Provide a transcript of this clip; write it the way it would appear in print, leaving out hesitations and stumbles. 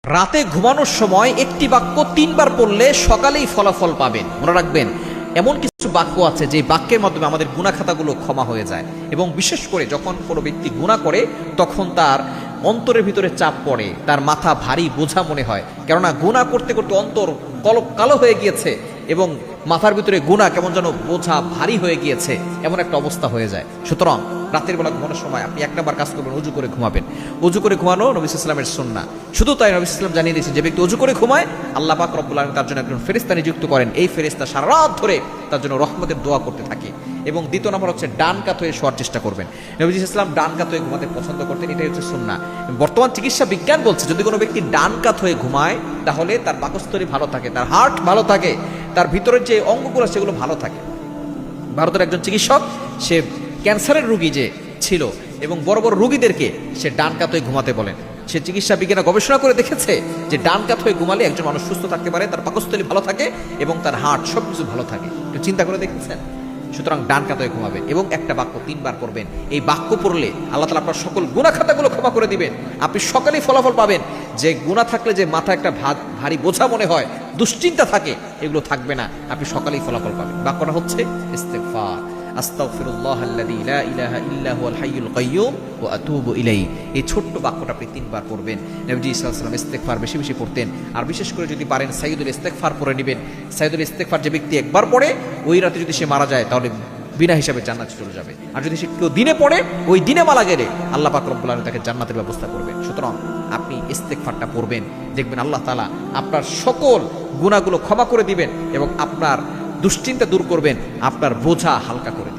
রাতে ঘুমানোর সময় একটি বাক্য 3 বার পড়লে সকালেই ফলাফল পাবেন। মনে রাখবেন, এমন কিছু বাক্য আছে যে বাক্যের মাধ্যমে আমাদের গুনাহ খাতাগুলো ক্ষমা হয়ে যায়, এবং বিশেষ করে যখন কোনো ব্যক্তি গুনাহ করে তখন তার অন্তরের ভিতরে চাপ পড়ে, তার মাথা ভারী বোঝা মনে হয়। কেননা গুনাহ করতে করতে অন্তর কালো হয়ে গিয়েছে এবং মাথার ভিতরে গুনাহ কেমন যেন বোঝা ভারী হয়ে গিয়েছে, এমন একটা অবস্থা হয়ে যায়। সুতরাং রাতের বেলা ঘুমানোর সময় আপনি 1 নাম্বার কাজ করবেন, উজু করে ঘুমাবেন। উজু করে ঘুমানো নবী সাল্লাল্লাহু আলাইহি ওয়াসাল্লামের সুন্নাহ। শুধু তাই, নবী সাল্লাল্লাহু আলাইহি ওয়াসাল্লাম জানিয়ে দিয়েছেন যে ব্যক্তি উজু করে ঘুমায়, আল্লাহ পাক রব্বুল আলামিন তার জন্য একজন ফেরেশতা নিযুক্ত করেন। এই ফেরেশতা সারা রাত ধরে তার জন্য রহমতের দোয়া করতে থাকে। এবং দ্বিতীয় নাম্বার হচ্ছে ডান কাত হয়ে শোয়ার চেষ্টা করবেন। নবী সাল্লাল্লাহু আলাইহি ওয়াসাল্লাম ডান কাত হয়ে ঘুমাতে পছন্দ করতেন, এটাই হচ্ছে সুন্নাহ। বর্তমান চিকিৎসা বিজ্ঞান বলছে যদি কোনো ব্যক্তি ডান কাত হয়ে ঘুমায় তাহলে তার পাকস্থলী ভালো থাকে, তার হার্ট ভালো থাকে, তার ভিতরের যে অঙ্গগুলো সেগুলো ভালো থাকে। ভারতের একজন চিকিৎসক, সে ক্যান্সারের রোগী যে ছিল এবং বড় বড় রোগীদেরকে সে ডান কাত হয়ে ঘুমাতে বলেন। সে চিকিৎসা বিজ্ঞানে গবেষণা করে দেখেছে যে ডান কাত হয়ে ঘুমালে একজন মানুষ সুস্থ থাকতে পারে, তার পাকস্থলী ভালো থাকে এবং তার হার্ট সবকিছু ভালো থাকে। একটু চিন্তা করে দেখেছেন? সুতরাং ডান কাত হয়ে ঘুমাবেন এবং একটা বাক্য 3 বার পড়বেন। এই বাক্য পড়লে আল্লাহ তাআলা আপনার সকল গুনাহ খাতাগুলো ক্ষমা করে দিবেন। আপনি সকালেই ফলাফল পাবেন। যে গুনাহ থাকলে যে মাথা একটা ভারী বোঝা মনে হয়, দুশ্চিন্তা থাকে, এগুলো থাকবে না। আপনি সকালেই ফলাফল পাবেন। বাক্যটা হচ্ছে ইস্তেগফার, আস্তাগফিরুল্লাহাল্লাযী লা ইলাহা ইল্লা হুয়াল হাইয়ুল কাইয়্যুম ওয়া আতুবু ইলাইহি। এই ছোট্ট বাক্যটা আপনি 3 বার পড়বেন। নবীজি সাল্লাল্লাহু আলাইহি ওয়াসাল্লাম ইস্তেগফার বেশি বেশি পড়তেন, আর বিশেষ করে যদি পারেন সাইয়্যিদুল ইস্তেগফার পড়ে নেবেন। সাইয়্যিদুল ইস্তেগফার যে ব্যক্তি একবার পড়ে, ওই রাতে যদি সে মারা যায় তাহলে বিনা হিসাবে জান্নাতে চলে যাবে। আর যদি সে কেউ দিনে পড়ে, ওই দিনে মারা গেলে আল্লাহ পাক রব্বুল আলামিন তাকে জান্নাতের ব্যবস্থা করবেন। সুতরাং আপনি ইস্তেগফারটা পড়বেন, দেখবেন আল্লাহ তাআলা আপনার সকল গুনাহগুলো ক্ষমা করে দিবেন এবং আপনার দুশ্চিন্তা দূর করবেন, আপনার বোঝা হালকা করে দিবেন।